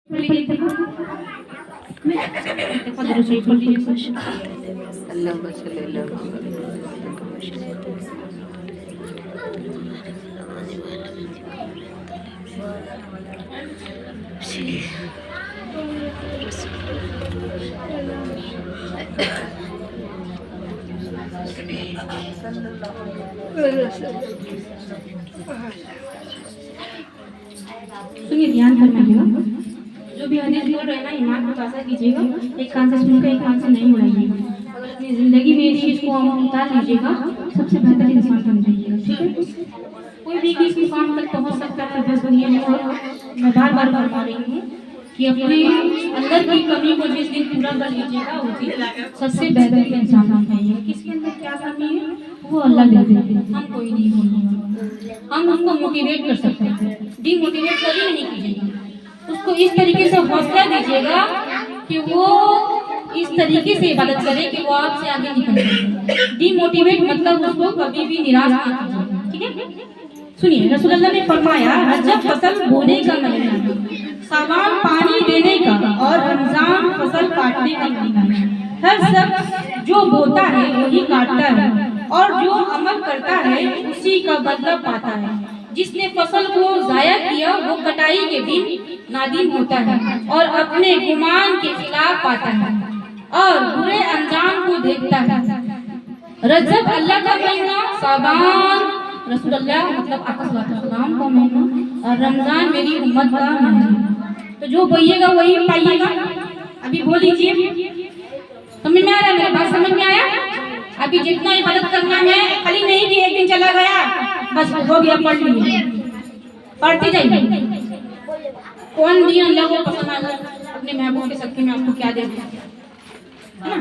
सुनिए, ध्यान फरमाइएगा। जो भी हदीस बोल रहे हैं ना, ईमान को ताज़ा कीजिएगा। एक कान से सुनकर एक कान से नहीं उड़ाइएगा। अगर अपनी ज़िंदगी में इस चीज़ को हम उतार लीजिएगा, सबसे बेहतर इंसान बन जाइएगा। ठीक है? कोई भी किस मुकाम तक पहुँच सकता है बस दुनिया में। और मैं बार-बार फरमा रही हूँ कि अपने अंदर की कमी को जिस दिन पूरा कर लीजिएगा, उस दिन सबसे बेहतर इंसान बन जाइएगा। किसके अंदर क्या कमी है, वो अल्लाह दे देते हैं, हम कोई नहीं बोलेंगे। हम उसको मोटिवेट कर सकते हैं, डीमोटिवेट कभी नहीं कीजिएगा। उसको इस तरीके से हौसला दीजिएगा कि वो इस तरीके से इबादत करे कि वो आपसे आगे निकल जाए। डीमोटिवेट मतलब उसको कभी भी निराश ना कीजिए। ठीक है? सुनिए, रसूलुल्लाह ने फरमाया, रजब फसल बोने का महीना है, सावन पानी देने का, और रमजान फसल काटने का महीना है। हर शख्स जो बोता है वही काटता है, और जो अमल करता है उसी का बदला पाता है। जिसने फसल को जाया किया वो कटाई के दिन नादिम होता है और अपने गुमान के खिलाफ पाता है और बुरे अंजाम को देखता है। रजब अल्लाह का महीना, साबान रसूलुल्लाह मतलब सलाम का महीना, और रमजान मेरी उम्मत का महीना। तो जो बोइएगा वही पाइएगा। अभी बोल लीजिए, समझ में आ रहा है? मेरी बात समझ में आया? अभी जितना इबादत करना है, खाली नहीं कि एक दिन चला गया बस हो गया, पढ़ लिए, पढ़ते जाइए। कौन भी अल्लाह को पसंद आएगा? अपने महबूब के सदके में आपको क्या दे दिया है ना?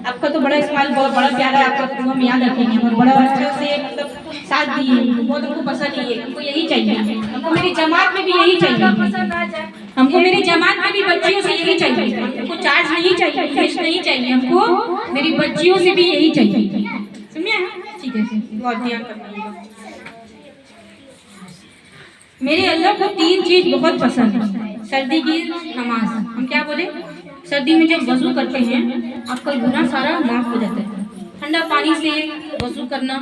आपका तो बड़ा स्माइल बहुत बड़ा प्यारा है, आपका तो हम याद रखेंगे। और बड़ा अच्छा से मतलब साथ दिए, बहुत हमको पसंद ही है। हमको यही चाहिए, हमको मेरी जमात में भी यही चाहिए, हमको मेरी जमात में भी बच्चियों से यही चाहिए। हमको चार्ज नहीं चाहिए, कैश नहीं चाहिए, हमको मेरी बच्चियों से भी यही चाहिए। सुनिए, ठीक है, बहुत ध्यान रखिएगा। मेरे अल्लाह को 3 चीज बहुत पसंद है। सर्दी की नमाज, हम क्या बोले, सर्दी में जब वजू करते हैं आपका गुनाह सारा माफ हो जाता है। ठंडा पानी से वजू करना,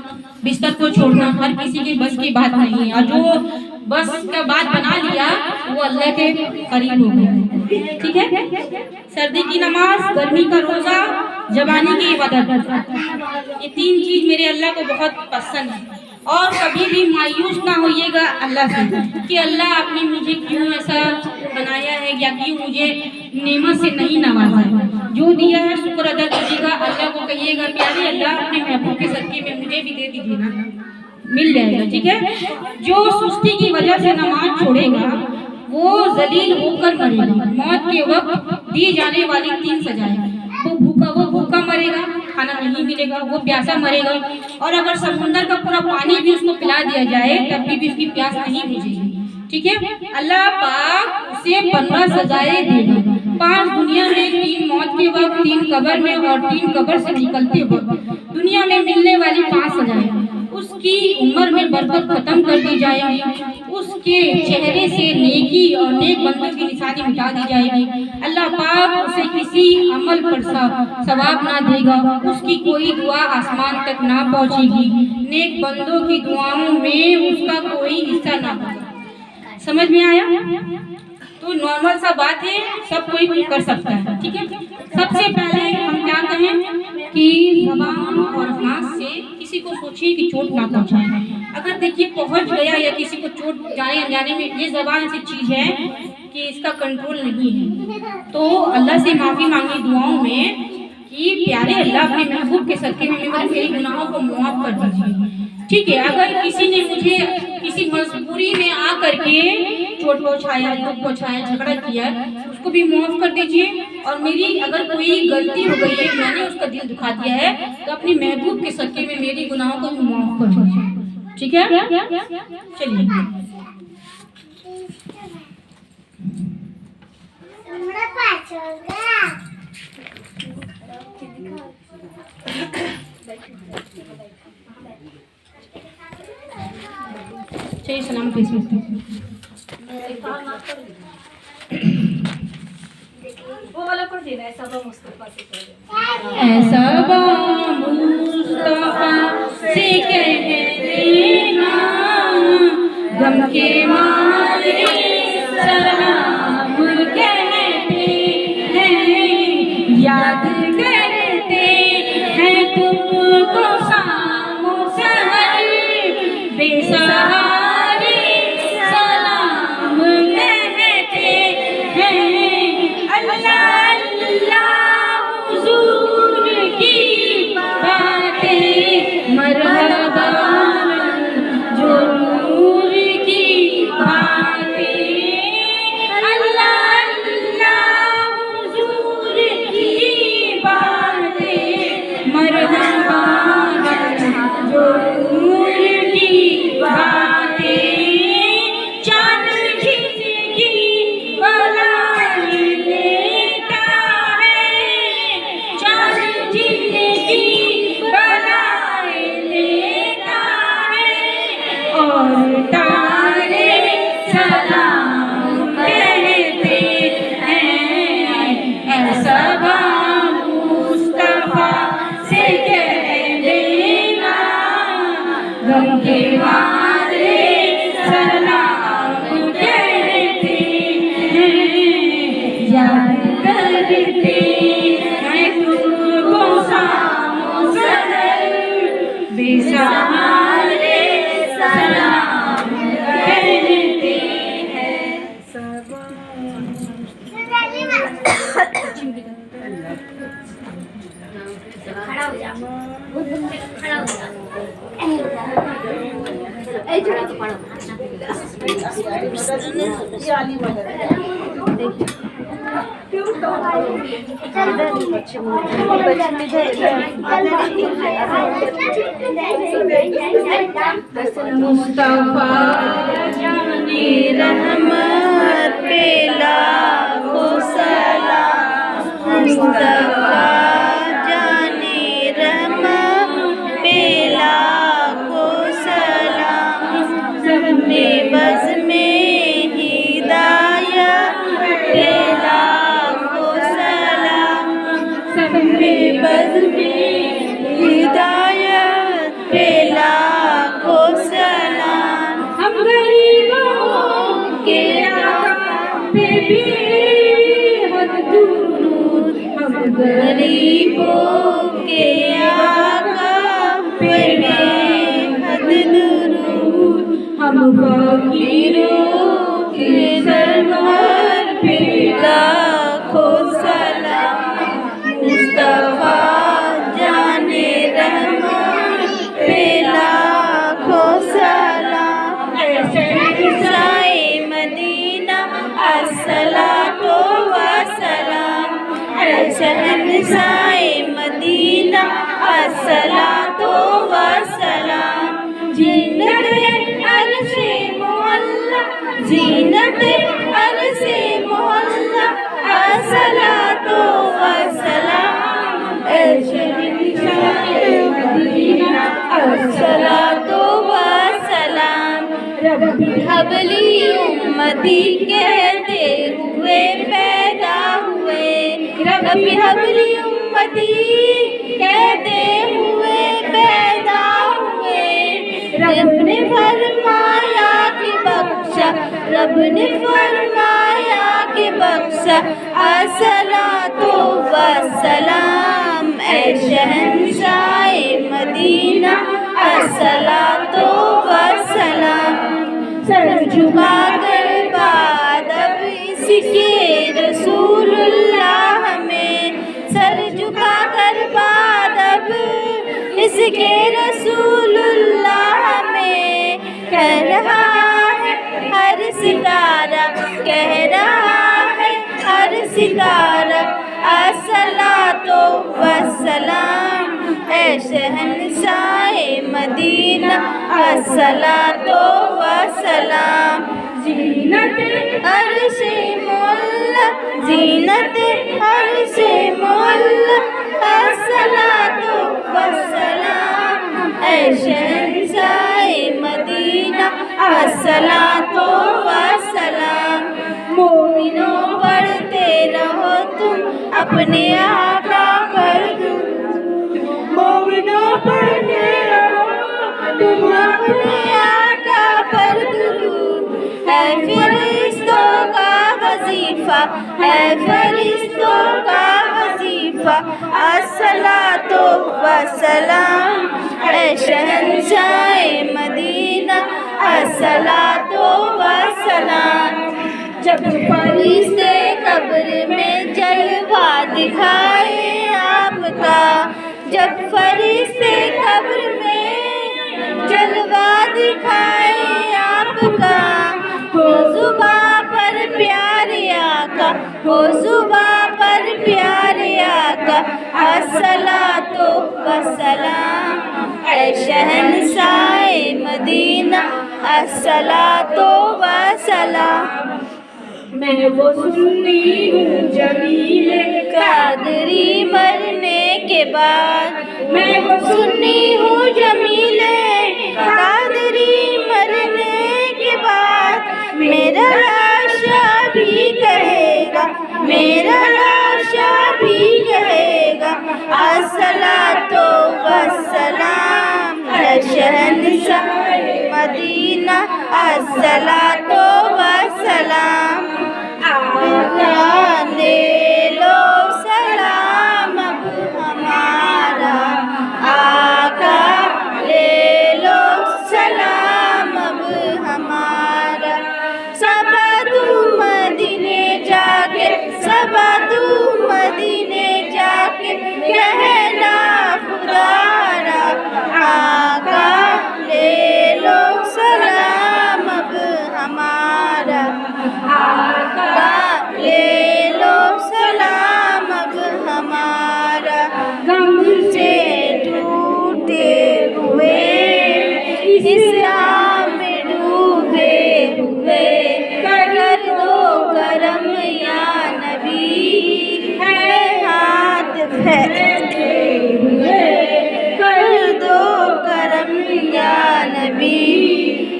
बिस्तर को छोड़ना हर किसी की बस की बात नहीं है, और जो बस का बात बना लिया वो अल्लाह के करीब हो गया। ठीक है? सर्दी की नमाज, गर्मी का रोजा, जवानी की इबादत, ये 3 चीज मेरे अल्लाह को बहुत पसंद है। और कभी भी मायूस ना होइएगा अल्लाह से कि अल्लाह आपने मुझे क्यों ऐसा बनाया है या क्यों मुझे नेमत से नहीं नवाजा है। जो दिया है शुक्र अदा कीजिएगा। अल्लाह को कहिएगा, प्यारे अल्लाह अपने महबूब के सदके में मुझे भी दे दीजिए ना, मिल जाएगा। ठीक है? जो सुस्ती की वजह से नमाज छोड़ेगा वो जलील होकर मरेगा। मौत के वक्त दी जाने वाली 3 सजाएं, वो भूखा मरेगा, खाना नहीं मिलेगा, वो प्यासा मरेगा, और अगर समुंदर का पूरा पानी भी उसको पिला दिया जाए तब भी उसकी प्यास नहीं बुझेगी। ठीक है? अल्लाह पाक उसे 15 सजाएं देगा। 5 दुनिया में, 3 मौत के वक्त, 3 कब्र में, और 3 कब्र से निकलते वक्त दुनिया में मिलने वाली 5 सजाएं। उसकी उम्र में बरकत खत्म कर दी जाएगी, उसके चेहरे से नेकी और नेक बंदों की निशानी मिटा दी जाएगी। अल्लाह पाक उसे किसी अमल पर सवाब ना देगा, उसकी कोई दुआ आसमान तक ना पहुंचेगी, नेक बंदों की दुआओं में उसका कोई हिस्सा ना होगा। समझ में आया? तो नॉर्मल सा बात है, सब कोई कर सकता है। ठीक है? सबसे पहले हम क्या कहें कि ज़बान और हाथ से किसी को सोचिए कि चोट ना पहुंचाए। अगर देखिए पहुंच गया या किसी को चोट जाने अनजाने में, ये ज़बान ऐसी चीज़ है कि इसका कंट्रोल नहीं है। तो अल्लाह से माफ़ी मांगी दुआओं में कि प्यारे अल्लाह अपने महबूब के सदके में मेरे गुनाहों को माफ़ कर दीजिए। ठीक है? अगर किसी ने मुझे किसी मजबूरी में आ करके चोट पहुँचाया, दुख पहुँचाया, झगड़ा किया, उसको भी माफ़ कर दीजिए। और मेरी अगर कोई गलती हो गई है, मैंने उसका दिल दुखा दिया है, तो अपने महबूब के सदके में मेरी गुनाहों को भी माफ़ कर दीजिए। ठीक है? चलिए, चलिए सलाम पेश करते हैं। देना ऐसा बा मुस्तफा से कह देना। ऐसा बा मुस्तफा से कह देना, गम के मारे सलाम कहते हैं, याद करते हैं तुमको शामो सहर, बेसहारे सलाम कहते हैं। अल्लाह अल्लाह हुजूर की बातें मरहबा, जो नूर की बातें। अल्लाह अल्लाह हुजूर की बातें मरहबा, जो नूर की बातें। चांद जिंदगी बनाए लेता है, चांद जिंदगी बनाए लेता है, और तारे सलाम कहते हैं। ऐसा बा मुस्तफा से कह देना, गम के मारे सलाम कहते हैं, याद करते हैं तुमको शामो सहर, बेसहारे सलाम कहते हैं। खड़ा हो जा, खड़ा हो जा। ऐ जोड़ा तो पढ़ो। मुस्तफा जाने रहमत पे लाखों सलाम, मुस्तफा जाने रहमत पे लाखों सलाम, सबने बज़ में हिदायत पे लाखों सलाम, सबने बज़ में हिदायत पे लाखों सलाम। हम गरीबों के आका पे बेहद दुरूद, हम गरीबों के आका पे बेहद दुरूद, हम फकीरों के सरवर पे लाखों सलाम। मुस्तफा जाने रहमत पे लाखों सलाम। शहंशाह मदीना अस्सलातो वस्सलाम, शहंशाह मदीना अस्सलातो वस्सलाम। जीनत अर्शे मोहल्ला, जीनत अर्शे मोहल्ला, अस्सलातो वस्सलाम। शहंशाह मदीना अस्सलातो वस्सलाम। रब्बी हबली उम्मती कहते हुए पैदा हुए, रब्बी हबली उम्मती कहते हुए पैदा हुए। रब ने फरमाया कि बख्शा, रब ने फरमाया कि बख्शा, अस्सलातो वस्सलाम। ऐ शहंशाह मदीना अस्सलातो वस्सलाम। सर झुका कर बादब इसके रसूलुल्लाह में, सर झुका कर बादब इसके रसूलुल्लाह में। कह रहा है हर सितारा, कह रहा है हर सितारा, अस्सलातो वस्सलाम। ऐ शहंशाह मदीना अस्सलातो वस्सलाम। जीनत अर्शे मोहल्ला, जीनत अर्शे मोहल्ला, अस्सलातो वस्सलाम। ऐ शहंशाह मदीना अस्सलातो वस्सलाम। मोमिनो पढ़ते रहो तुम अपने आका पर मोमिनों पढ़ते रहो तुम अपने आका पर दुरूद। है फरिश्तों का वजीफा, है फरिश्तों का वजीफा, अस्सलातो वस्सलाम है शहंशाए मदीना, अस्सलातो वस्सलाम। जब फरिश्ते कब्र में जलवा दिखाए आपका, जब फरिश्ते कब्र में जलवा दिखाए आपका, हो जुबां पर प्यारे आका, हो जुबां पर प्यारे आका, अस्सलातो वस्सलाम है शहंशाए मदीना, अस्सलातो वस्सलाम। मैं वो सुन्नी हूँ जमीले कादरी मरने के बाद, मैं वो सुन्नी हूँ जमीले कादरी मरने के बाद। मेरा लाशा भी कहेगा, मेरा लाशा भी कहेगा, अस्सलातो वस्सलाम है शहंशाए मदीना, अस्सलातो वस्सलाम। ले लो सलाम अब हमारा आका, ले लो सलाम अब हमारा। सबा तू मदीने जाके, सबा तू मदीने जाके कहना खुदारा आका, ले लो सलाम अब हमारा आका, ले लो सलाम अब हमारा। गम से टूटे हुए इस्लाम में डूबे हुए, कर दो करम या नबी, है हाथ फैले हुए, कर दो करम या नबी,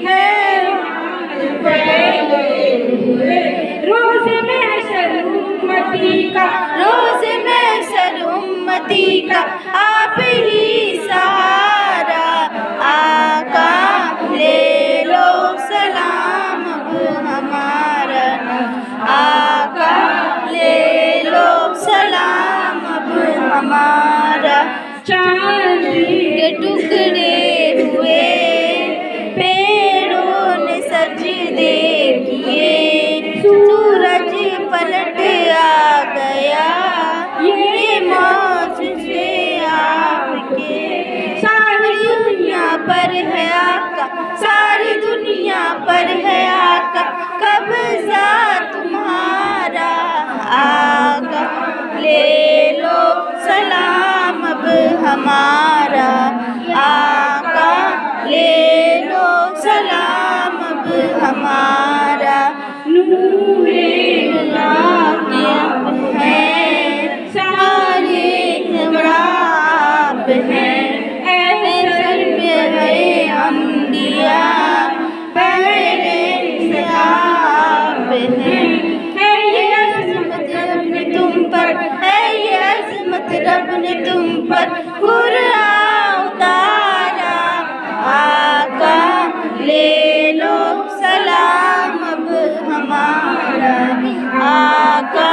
है हाथ फैले हुए। रोज़ महशर उम्मती का, रोज़ महशर उम्मती का आप ही सहारा आका, ले लो सलाम अब हमारा आका, ले लो सलाम अब हमारा। चांद के टुकड़े हुए पेड़ों ने सजदे किए, सूरज पलट आ गया ये मौज से आपके। सारी दुनिया पर है आका, सारी दुनिया पर है आका, कब्जा तुम्हारा आका, ले लो सलाम अब हमारा आका, ले लो सलाम अब हमारा। नूरे अल्लाह के अब है सारे जवाब हैं, सर पे है अंबिया पहले से आप हैं। है ये अज़मत रब ने तुम पर, है ये अज़मत रब ने तुम पर कुरान उतारा आका, ले लो सलाम अब हमारा आका,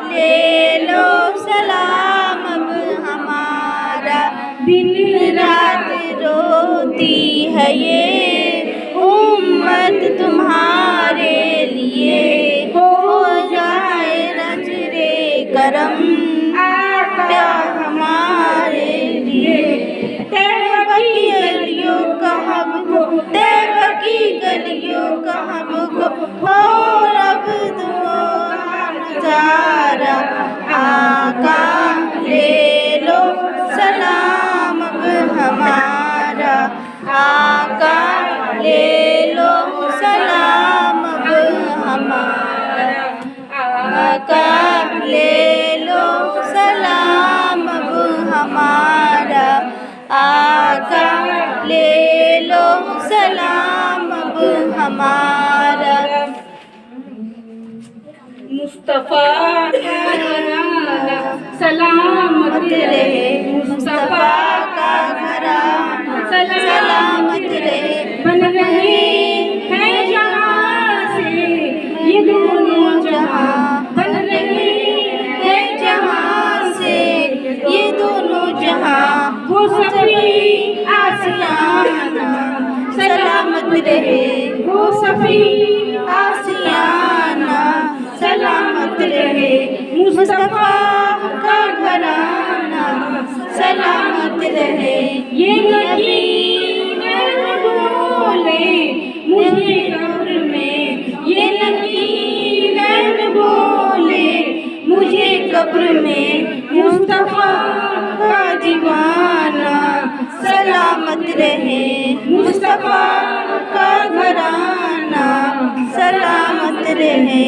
ले लो सलाम अब हमारा। दिन रात रोती है ये उम्मत तुम्हारे लिए, हो जाए रजरे करम आका हमारे लिए। तैबा की गलियों का हमको, तैबा की गलियों का हमको हो रब दुआ नज़ारा आका, ले लो सलाम अब हमारा आका, ले लो सलाम अब हमारा आका, ले लो सलाम अब हमारा आका, ले लो सलाम अब हमारा। मुस्तफा रहे मुस्तफा का घराना सलामत रहे बन रहे हैं जहाँ से ये दोनों जहाँ बन रहे हैं जहाँ से ये दोनों जहाँ वो सभी आसियाना सलामत रहे वो सभी आसियाना सलामत रहे मुस्तफा का घराना सलामत रहे ये नबी बोले मुझे कब्र में ये नबी नैन बोले मुझे कब्र में मुस्तफा का दीवाना सलामत रहे मुस्तफा का घराना सलामत रहे।